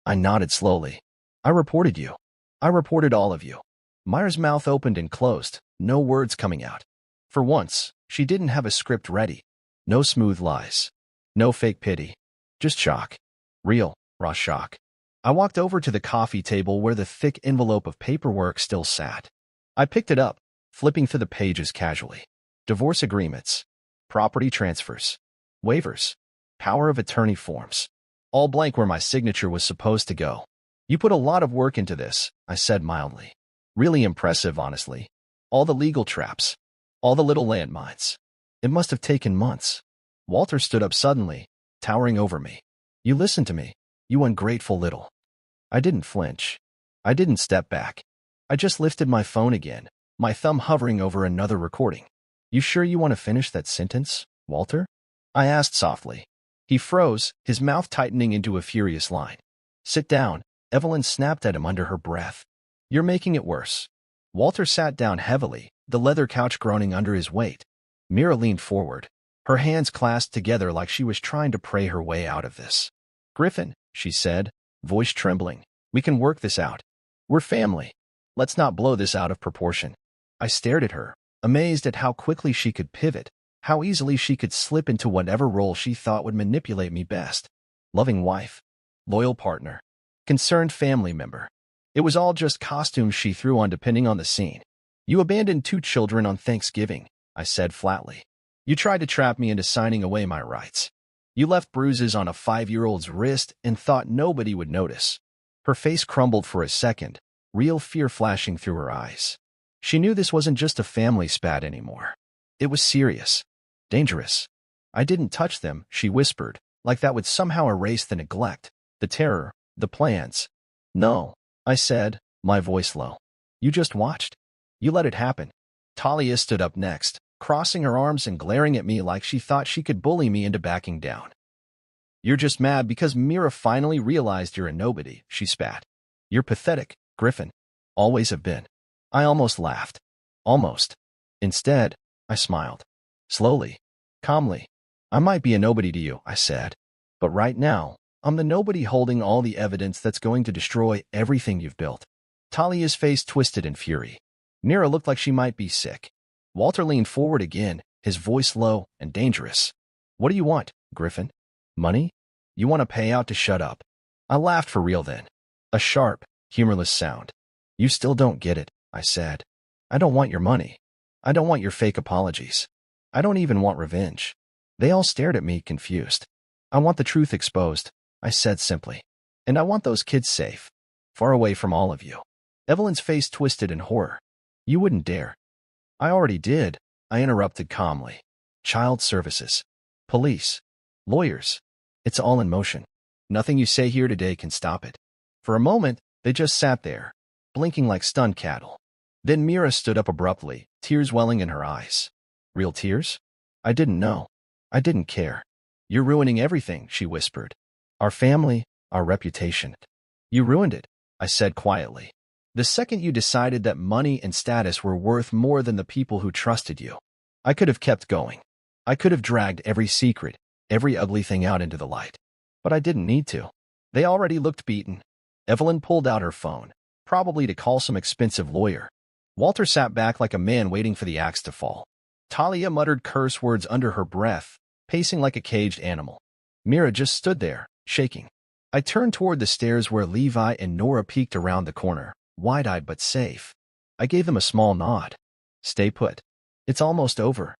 I nodded slowly. I reported you. I reported all of you. Myra's mouth opened and closed, no words coming out. For once, she didn't have a script ready. No smooth lies. No fake pity. Just shock. Real, raw shock. I walked over to the coffee table where the thick envelope of paperwork still sat. I picked it up, flipping through the pages casually. Divorce agreements. property transfers, waivers, power of attorney forms. All blank where my signature was supposed to go. You put a lot of work into this, I said mildly. Really impressive, honestly. All the legal traps. All the little landmines. It must have taken months. Walter stood up suddenly, towering over me. You listened to me, you ungrateful little. I didn't flinch. I didn't step back. I just lifted my phone again, my thumb hovering over another recording. You sure you want to finish that sentence, Walter? I asked softly. He froze, his mouth tightening into a furious line. Sit down, Evelyn snapped at him under her breath. You're making it worse. Walter sat down heavily, the leather couch groaning under his weight. Mira leaned forward, her hands clasped together like she was trying to pray her way out of this. Griffin, she said, voice trembling, we can work this out. We're family. Let's not blow this out of proportion. I stared at her, amazed at how quickly she could pivot, how easily she could slip into whatever role she thought would manipulate me best. Loving wife, loyal partner, concerned family member. It was all just costumes she threw on depending on the scene. You abandoned 2 children on Thanksgiving, I said flatly. You tried to trap me into signing away my rights. You left bruises on a 5-year-old's wrist and thought nobody would notice. Her face crumbled for a second, real fear flashing through her eyes. She knew this wasn't just a family spat anymore. It was serious. Dangerous. I didn't touch them, she whispered, like that would somehow erase the neglect, the terror, the plans. No, I said, my voice low. You just watched. You let it happen. Talia stood up next, crossing her arms and glaring at me like she thought she could bully me into backing down. You're just mad because Mira finally realized you're a nobody, she spat. You're pathetic, Griffin. Always have been. I almost laughed. Almost. Instead, I smiled. Slowly, calmly. I might be a nobody to you, I said. But right now, I'm the nobody holding all the evidence that's going to destroy everything you've built. Talia's face twisted in fury. Mira looked like she might be sick. Walter leaned forward again, his voice low and dangerous. What do you want, Griffin? Money? You want a payout to shut up? I laughed for real then. A sharp, humorless sound. You still don't get it, I said. I don't want your money. I don't want your fake apologies. I don't even want revenge. They all stared at me, confused. I want the truth exposed, I said simply. And I want those kids safe. Far away from all of you. Evelyn's face twisted in horror. You wouldn't dare. I already did, I interrupted calmly. Child services. Police. Lawyers. It's all in motion. Nothing you say here today can stop it. For a moment, they just sat there, blinking like stunned cattle. Then Mira stood up abruptly, tears welling in her eyes. Real tears? I didn't know. I didn't care. You're ruining everything, she whispered. Our family, our reputation. You ruined it, I said quietly. The second you decided that money and status were worth more than the people who trusted you. I could have kept going. I could have dragged every secret, every ugly thing out into the light. But I didn't need to. They already looked beaten. Evelyn pulled out her phone, probably to call some expensive lawyer. Walter sat back like a man waiting for the axe to fall. Talia muttered curse words under her breath, pacing like a caged animal. Mira just stood there, shaking. I turned toward the stairs where Levi and Nora peeked around the corner, wide-eyed but safe. I gave them a small nod. Stay put. It's almost over.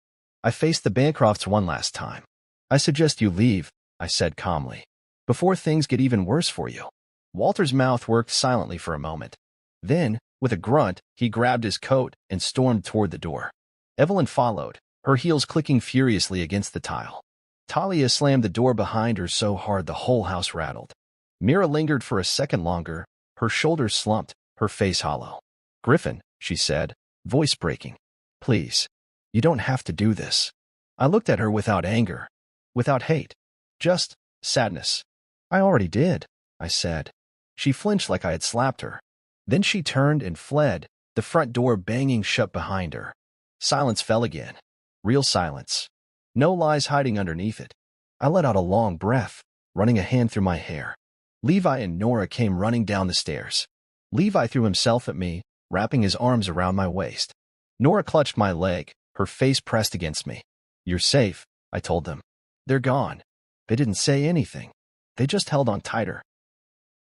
I faced the Bancrofts one last time. I suggest you leave, I said calmly, before things get even worse for you. Walter's mouth worked silently for a moment. Then, with a grunt, he grabbed his coat and stormed toward the door. Evelyn followed, her heels clicking furiously against the tile. Talia slammed the door behind her so hard the whole house rattled. Mira lingered for a second longer, her shoulders slumped, her face hollow. Griffin, she said, voice breaking. Please. You don't have to do this. I looked at her without anger, without hate, just sadness. I already did, I said. She flinched like I had slapped her. Then she turned and fled, the front door banging shut behind her. Silence fell again. Real silence. No lies hiding underneath it. I let out a long breath, running a hand through my hair. Levi and Nora came running down the stairs. Levi threw himself at me, wrapping his arms around my waist. Nora clutched my leg, her face pressed against me. You're safe, I told them. They're gone. They didn't say anything. They just held on tighter.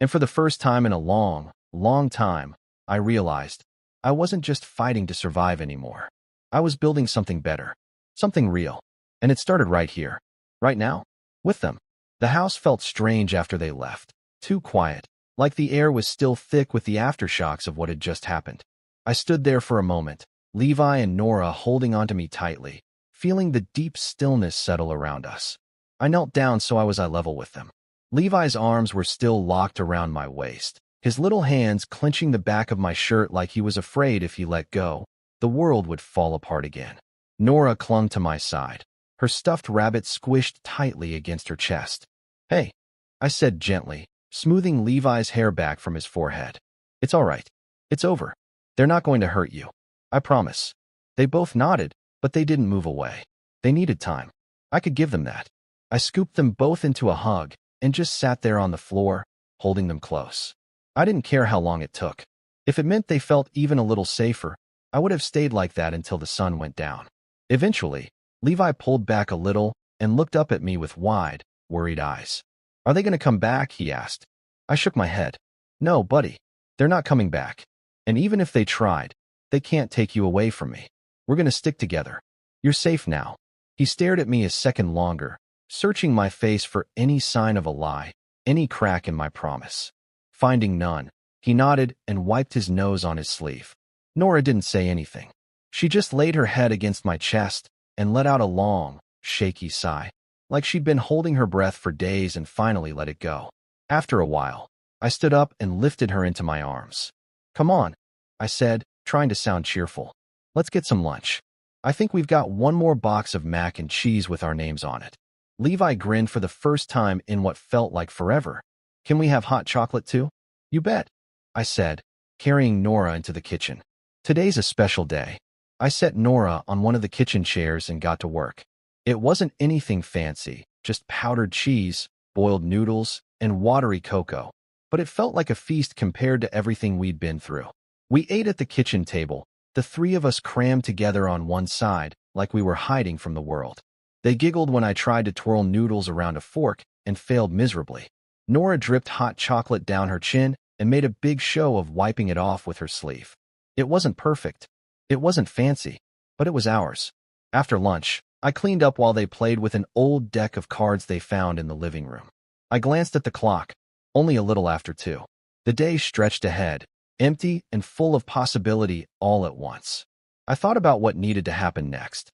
And for the first time in a long, long time, I realized I wasn't just fighting to survive anymore. I was building something better, something real. And it started right here. Right now. With them. The house felt strange after they left. Too quiet. Like the air was still thick with the aftershocks of what had just happened. I stood there for a moment, Levi and Nora holding onto me tightly, feeling the deep stillness settle around us. I knelt down so I was eye level with them. Levi's arms were still locked around my waist, his little hands clenching the back of my shirt like he was afraid if he let go, the world would fall apart again. Nora clung to my side, her stuffed rabbit squished tightly against her chest. "Hey," I said gently, smoothing Levi's hair back from his forehead. "It's all right. It's over. They're not going to hurt you. I promise." They both nodded, but they didn't move away. They needed time. I could give them that. I scooped them both into a hug and just sat there on the floor, holding them close. I didn't care how long it took. If it meant they felt even a little safer, I would have stayed like that until the sun went down. Eventually, Levi pulled back a little and looked up at me with wide, worried eyes. "Are they going to come back?" he asked. I shook my head. "No, buddy. They're not coming back. And even if they tried, they can't take you away from me. We're going to stick together. You're safe now." He stared at me a second longer, searching my face for any sign of a lie, any crack in my promise. Finding none, he nodded and wiped his nose on his sleeve. Nora didn't say anything. She just laid her head against my chest and let out a long, shaky sigh, like she'd been holding her breath for days and finally let it go. After a while, I stood up and lifted her into my arms. "Come on," I said, trying to sound cheerful. "Let's get some lunch. I think we've got one more box of mac and cheese with our names on it." Levi grinned for the first time in what felt like forever. "Can we have hot chocolate too?" "You bet," I said, carrying Nora into the kitchen. "Today's a special day." I set Nora on one of the kitchen chairs and got to work. It wasn't anything fancy, just powdered cheese, boiled noodles, and watery cocoa, but it felt like a feast compared to everything we'd been through. We ate at the kitchen table, the three of us crammed together on one side, like we were hiding from the world. They giggled when I tried to twirl noodles around a fork and failed miserably. Nora dripped hot chocolate down her chin and made a big show of wiping it off with her sleeve. It wasn't perfect. It wasn't fancy, but it was ours. After lunch, I cleaned up while they played with an old deck of cards they found in the living room. I glanced at the clock, only a little after 2. The day stretched ahead, empty and full of possibility all at once. I thought about what needed to happen next.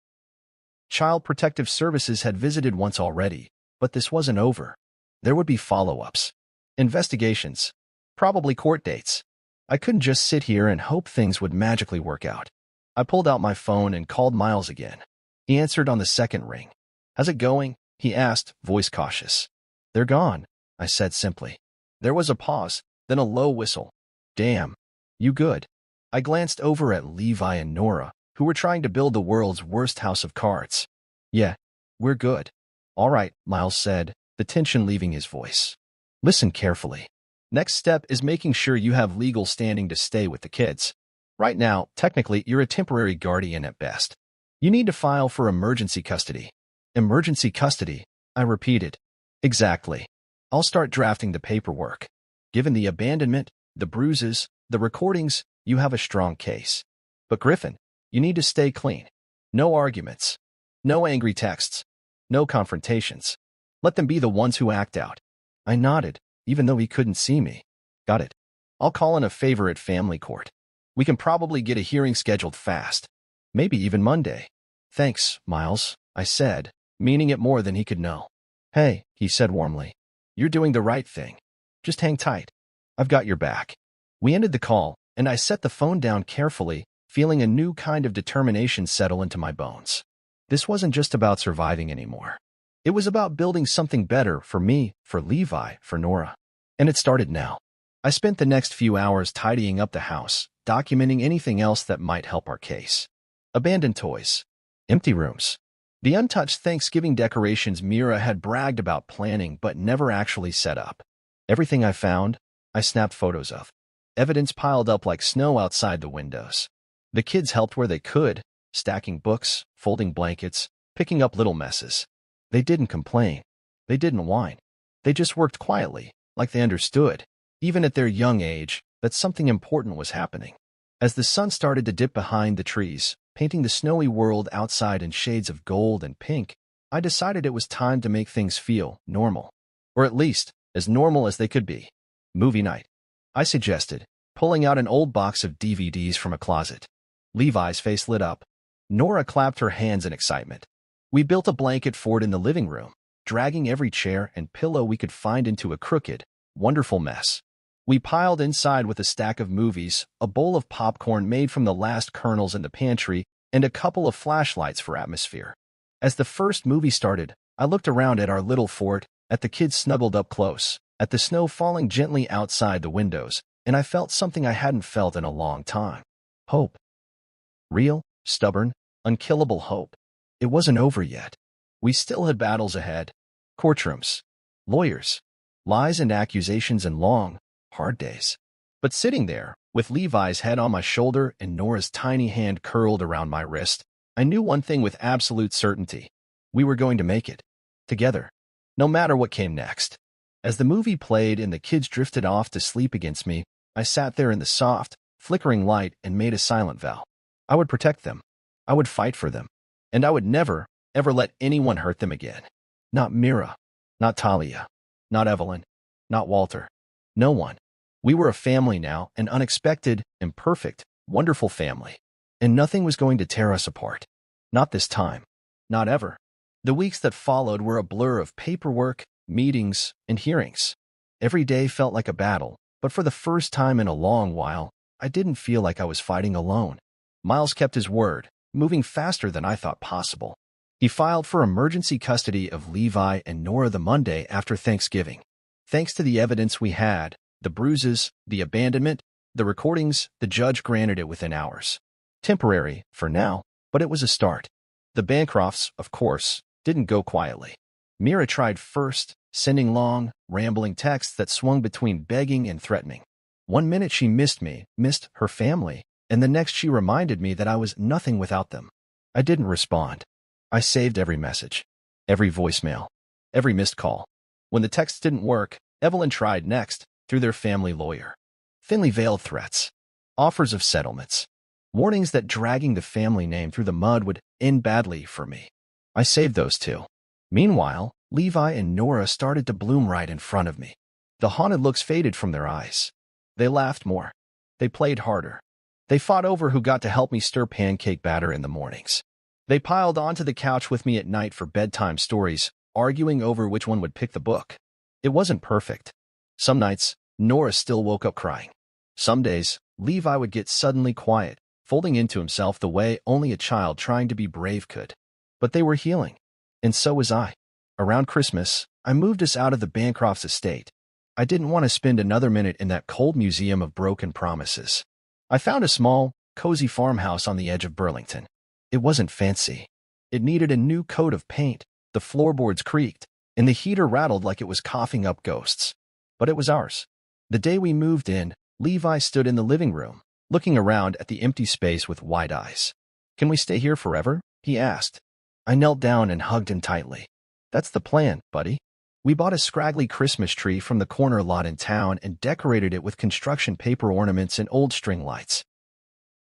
Child Protective Services had visited once already, but this wasn't over. There would be follow-ups, investigations, probably court dates. I couldn't just sit here and hope things would magically work out. I pulled out my phone and called Miles again. He answered on the second ring. "How's it going?" he asked, voice cautious. "They're gone," I said simply. There was a pause, then a low whistle. "Damn. You good?" I glanced over at Levi and Nora, who were trying to build the world's worst house of cards. "Yeah, we're good." "All right," Miles said, the tension leaving his voice. "Listen carefully. Next step is making sure you have legal standing to stay with the kids. Right now, technically, you're a temporary guardian at best. You need to file for emergency custody." "Emergency custody," I repeated. "Exactly. I'll start drafting the paperwork. Given the abandonment, the bruises, the recordings, you have a strong case. But Griffin, you need to stay clean. No arguments. No angry texts. No confrontations. Let them be the ones who act out." I nodded, even though he couldn't see me. "Got it. I'll call in a favor at family court. We can probably get a hearing scheduled fast. Maybe even Monday." "Thanks, Miles," I said, meaning it more than he could know. "Hey," he said warmly. "You're doing the right thing. Just hang tight. I've got your back." We ended the call, and I set the phone down carefully, feeling a new kind of determination settle into my bones. This wasn't just about surviving anymore. It was about building something better for me, for Levi, for Nora. And it started now. I spent the next few hours tidying up the house, documenting anything else that might help our case. Abandoned toys. Empty rooms. The untouched Thanksgiving decorations Mira had bragged about planning but never actually set up. Everything I found, I snapped photos of. Evidence piled up like snow outside the windows. The kids helped where they could, stacking books, folding blankets, picking up little messes. They didn't complain. They didn't whine. They just worked quietly, like they understood, even at their young age, that something important was happening. As the sun started to dip behind the trees, painting the snowy world outside in shades of gold and pink, I decided it was time to make things feel normal, or at least as normal as they could be. Movie night, I suggested, pulling out an old box of DVDs from a closet. Levi's face lit up. Nora clapped her hands in excitement. We built a blanket fort in the living room, dragging every chair and pillow we could find into a crooked, wonderful mess. We piled inside with a stack of movies, a bowl of popcorn made from the last kernels in the pantry, and a couple of flashlights for atmosphere. As the first movie started, I looked around at our little fort, at the kids snuggled up close, at the snow falling gently outside the windows, and I felt something I hadn't felt in a long time. Hope. Real, stubborn, unkillable hope. It wasn't over yet. We still had battles ahead. Courtrooms, lawyers, lies and accusations, and long, hard days. But sitting there, with Levi's head on my shoulder and Nora's tiny hand curled around my wrist, I knew one thing with absolute certainty. We were going to make it. Together. No matter what came next. As the movie played and the kids drifted off to sleep against me, I sat there in the soft, flickering light and made a silent vow. I would protect them. I would fight for them. And I would never, ever let anyone hurt them again. Not Mira. Not Talia. Not Evelyn. Not Walter. No one. We were a family now, an unexpected, imperfect, wonderful family. And nothing was going to tear us apart. Not this time. Not ever. The weeks that followed were a blur of paperwork, meetings, and hearings. Every day felt like a battle, but for the first time in a long while, I didn't feel like I was fighting alone. Miles kept his word, moving faster than I thought possible. He filed for emergency custody of Levi and Nora the Monday after Thanksgiving. Thanks to the evidence we had, the bruises, the abandonment, the recordings, the judge granted it within hours. Temporary, for now, but it was a start. The Bancrofts, of course, didn't go quietly. Mira tried first, sending long, rambling texts that swung between begging and threatening. One minute she missed me, missed her family, and the next she reminded me that I was nothing without them. I didn't respond. I saved every message, every voicemail, every missed call. When the texts didn't work, Evelyn tried next, through their family lawyer. Thinly veiled threats, offers of settlements, warnings that dragging the family name through the mud would end badly for me. I saved those too. Meanwhile, Levi and Nora started to bloom right in front of me. The haunted looks faded from their eyes. They laughed more. They played harder. They fought over who got to help me stir pancake batter in the mornings. They piled onto the couch with me at night for bedtime stories, arguing over which one would pick the book. It wasn't perfect. Some nights, Nora still woke up crying. Some days, Levi would get suddenly quiet, folding into himself the way only a child trying to be brave could. But they were healing. And so was I. Around Christmas, I moved us out of the Bancrofts' estate. I didn't want to spend another minute in that cold museum of broken promises. I found a small, cozy farmhouse on the edge of Burlington. It wasn't fancy. It needed a new coat of paint, the floorboards creaked, and the heater rattled like it was coughing up ghosts. But it was ours. The day we moved in, Levi stood in the living room, looking around at the empty space with wide eyes. "Can we stay here forever?" he asked. I knelt down and hugged him tightly. "That's the plan, buddy." We bought a scraggly Christmas tree from the corner lot in town and decorated it with construction paper ornaments and old string lights.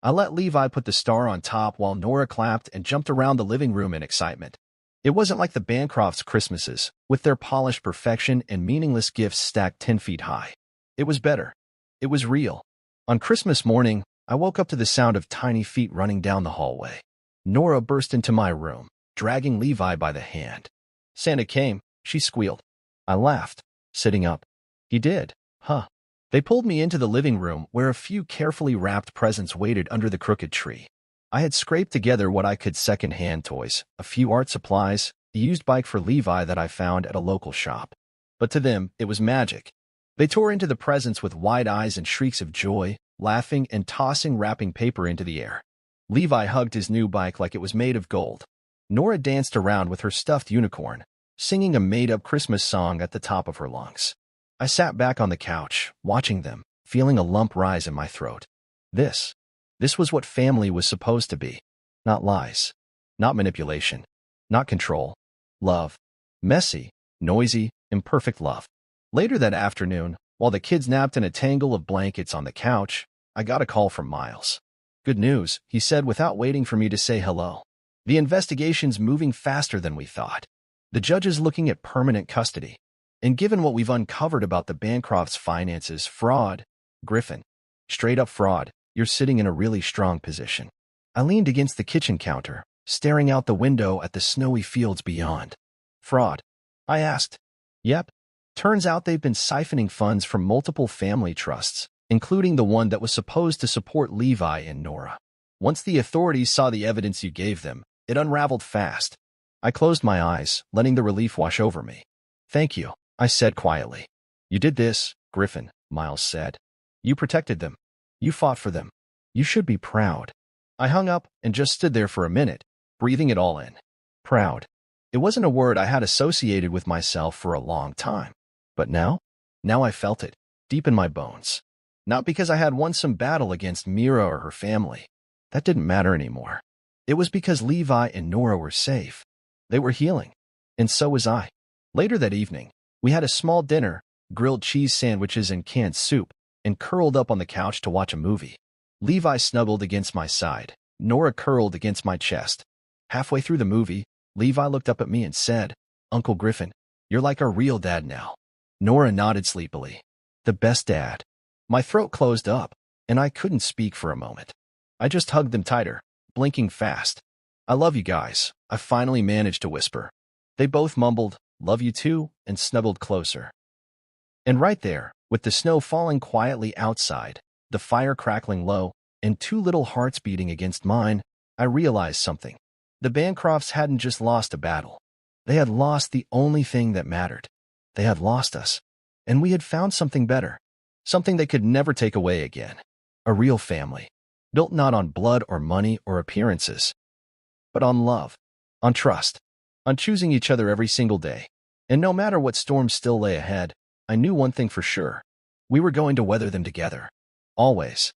I let Levi put the star on top while Nora clapped and jumped around the living room in excitement. It wasn't like the Bancrofts' Christmases, with their polished perfection and meaningless gifts stacked 10 feet high. It was better. It was real. On Christmas morning, I woke up to the sound of tiny feet running down the hallway. Nora burst into my room, dragging Levi by the hand. "Santa came," she squealed. I laughed, sitting up. "He did, huh?" They pulled me into the living room where a few carefully wrapped presents waited under the crooked tree. I had scraped together what I could second-hand toys, a few art supplies, a used bike for Levi that I found at a local shop. But to them, it was magic. They tore into the presents with wide eyes and shrieks of joy, laughing and tossing wrapping paper into the air. Levi hugged his new bike like it was made of gold. Nora danced around with her stuffed unicorn, singing a made-up Christmas song at the top of her lungs. I sat back on the couch, watching them, feeling a lump rise in my throat. This was what family was supposed to be. Not lies. Not manipulation. Not control. Love. Messy, noisy, imperfect love. Later that afternoon, while the kids napped in a tangle of blankets on the couch, I got a call from Miles. "Good news," he said without waiting for me to say hello. The investigation's moving faster than we thought. The judge is looking at permanent custody. And given what we've uncovered about the Bancrofts' finances, fraud, Griffin, straight up fraud, you're sitting in a really strong position. I leaned against the kitchen counter, staring out the window at the snowy fields beyond. Fraud? I asked. Yep. Turns out they've been siphoning funds from multiple family trusts, including the one that was supposed to support Levi and Nora. Once the authorities saw the evidence you gave them, it unraveled fast. I closed my eyes, letting the relief wash over me. Thank you, I said quietly. You did this, Griffin, Miles said. You protected them. You fought for them. You should be proud. I hung up and just stood there for a minute, breathing it all in. Proud. It wasn't a word I had associated with myself for a long time. But now I felt it, deep in my bones. Not because I had won some battle against Mira or her family. That didn't matter anymore. It was because Levi and Nora were safe. They were healing. And so was I. Later that evening, we had a small dinner, grilled cheese sandwiches and canned soup, and curled up on the couch to watch a movie. Levi snuggled against my side. Nora curled against my chest. Halfway through the movie, Levi looked up at me and said, Uncle Griffin, you're like our real dad now. Nora nodded sleepily. The best dad. My throat closed up, and I couldn't speak for a moment. I just hugged them tighter, blinking fast. I love you guys, I finally managed to whisper. They both mumbled, love you too, and snuggled closer. And right there, with the snow falling quietly outside, the fire crackling low, and two little hearts beating against mine, I realized something. The Bancrofts hadn't just lost a battle. They had lost the only thing that mattered. They had lost us. And we had found something better. Something they could never take away again. A real family. Built not on blood or money or appearances, but on love, on trust, on choosing each other every single day. And no matter what storms still lay ahead, I knew one thing for sure. We were going to weather them together. Always.